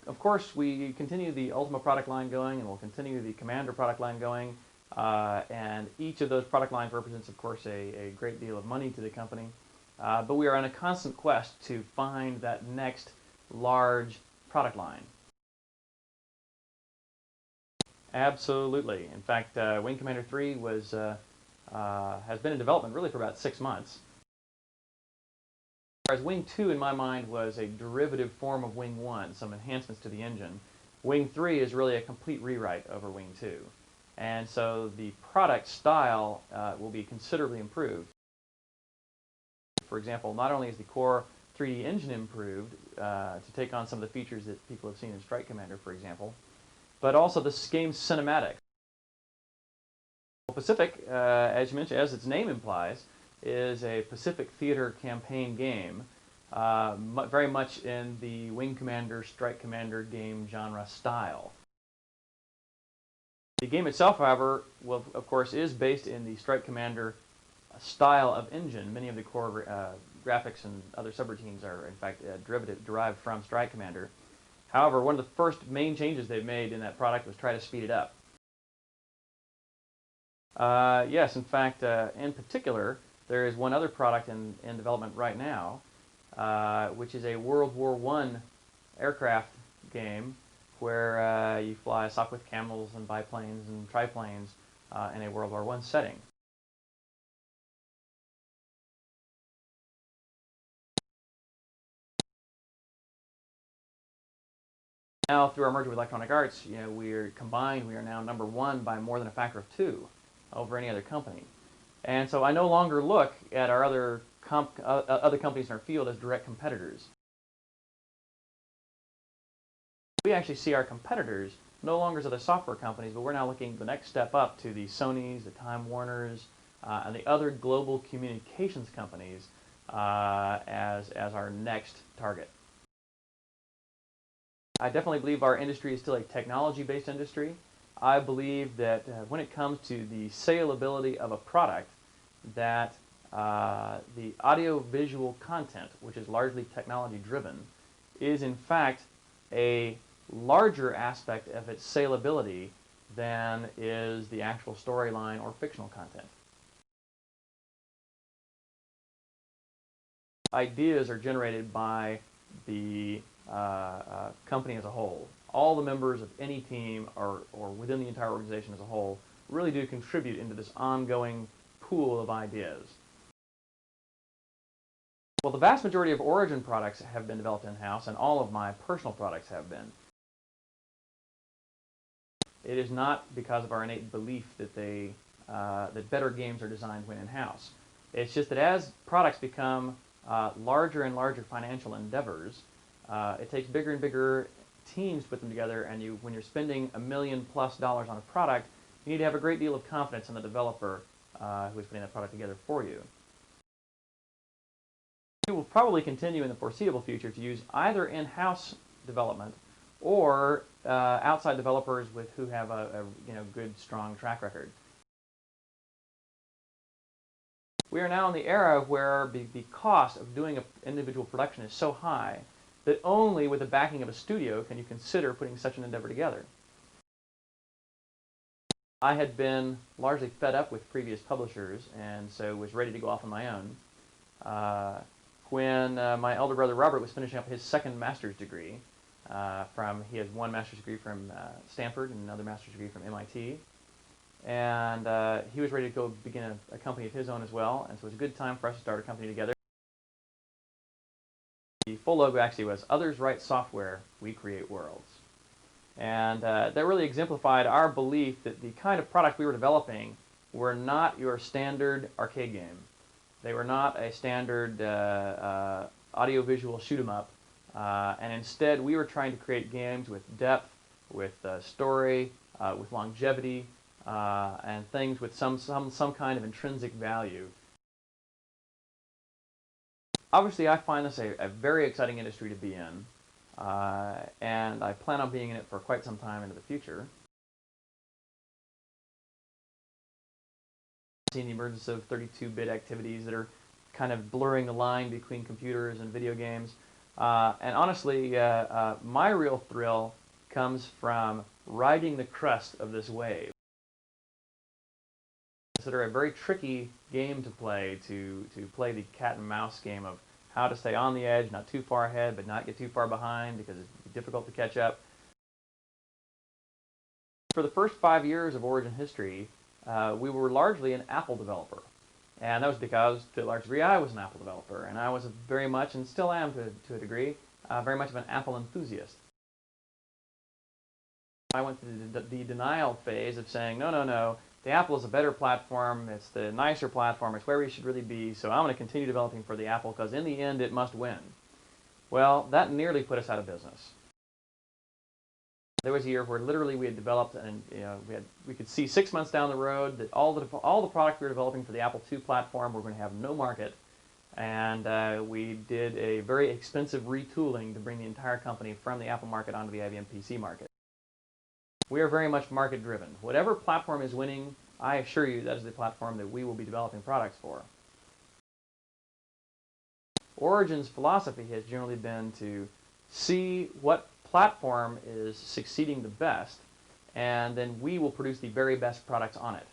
of course, we continue the Ultima product line going, and we'll continue the Commander product line going. And each of those product lines represents, of course, a great deal of money to the company. But we are on a constant quest to find that next large product line. Absolutely. In fact, Wing Commander 3 has been in development really for about 6 months. Whereas Wing 2, in my mind, was a derivative form of Wing 1, some enhancements to the engine. Wing 3 is really a complete rewrite over Wing 2. And so the product style will be considerably improved. For example, not only is the core 3D engine improved to take on some of the features that people have seen in Strike Commander, for example, but also this game's cinematics. Pacific, as you mentioned, as its name implies, is a Pacific Theater campaign game, very much in the Wing Commander, Strike Commander game genre style. The game itself, however, of course, is based in the Strike Commander style of engine. Many of the core graphics and other subroutines are, in fact, derived from Strike Commander. However, one of the first main changes they've made in that product was try to speed it up. Yes, in fact, in particular, there is one other product in development right now, which is a World War I aircraft game where you fly Sopwith Camels and biplanes and triplanes in a World War I setting. Now, through our merger with Electronic Arts, we are now #1 by more than a factor of 2 over any other company. And so I no longer look at our other companies in our field as direct competitors. We actually see our competitors no longer as other software companies, but we're now looking the next step up to the Sonys, the Time Warners, and the other global communications companies as our next target. I definitely believe our industry is still a technology-based industry. I believe that when it comes to the saleability of a product, that the audio-visual content, which is largely technology-driven, is in fact a larger aspect of its saleability than is the actual storyline or fictional content. Ideas are generated by the company as a whole. All the members of any team or within the entire organization as a whole really do contribute into this ongoing pool of ideas. Well, the vast majority of Origin products have been developed in-house, and all of my personal products have been. It is not because of our innate belief that that better games are designed when in-house. It's just that as products become larger and larger financial endeavors, it takes bigger and bigger teams to put them together, and when you're spending $1 million+ on a product, you need to have a great deal of confidence in the developer who is putting that product together for you. We will probably continue in the foreseeable future to use either in-house development or outside developers who have a good, strong track record. We are now in the era where the cost of doing an individual production is so high that only with the backing of a studio can you consider putting such an endeavor together. I had been largely fed up with previous publishers, and so was ready to go off on my own. When my elder brother Robert was finishing up his second master's degree, he has one master's degree from Stanford and another master's degree from MIT, and he was ready to go begin a company of his own as well, and so it was a good time for us to start a company together. The full logo actually was "Others Write Software, We Create Worlds." And that really exemplified our belief that the kind of product we were developing were not your standard arcade game. They were not a standard audio-visual shoot-'em-up, and instead we were trying to create games with depth, with story, with longevity, and things with some kind of intrinsic value. Obviously, I find this a very exciting industry to be in, and I plan on being in it for quite some time into the future. Seeing the emergence of 32-bit activities that are kind of blurring the line between computers and video games. And honestly, my real thrill comes from riding the crest of this wave. Consider a very tricky game to play, to play the cat and mouse game of how to stay on the edge, not too far ahead, but not get too far behind because it's difficult to catch up. For the first 5 years of Origin history, we were largely an Apple developer. And that was because, to a large degree, I was an Apple developer. And I was very much, and still am to a degree, very much of an Apple enthusiast. I went through the denial phase of saying, no, no, no, the Apple is a better platform, it's the nicer platform, it's where we should really be, so I'm going to continue developing for the Apple because in the end it must win. Well, that nearly put us out of business. There was a year where literally we had developed, and we could see 6 months down the road that all the products we were developing for the Apple II platform were going to have no market, and we did a very expensive retooling to bring the entire company from the Apple market onto the IBM PC market. We are very much market driven. Whatever platform is winning, I assure you that is the platform that we will be developing products for. Origin's philosophy has generally been to see what platform is succeeding the best, and then we will produce the very best products on it.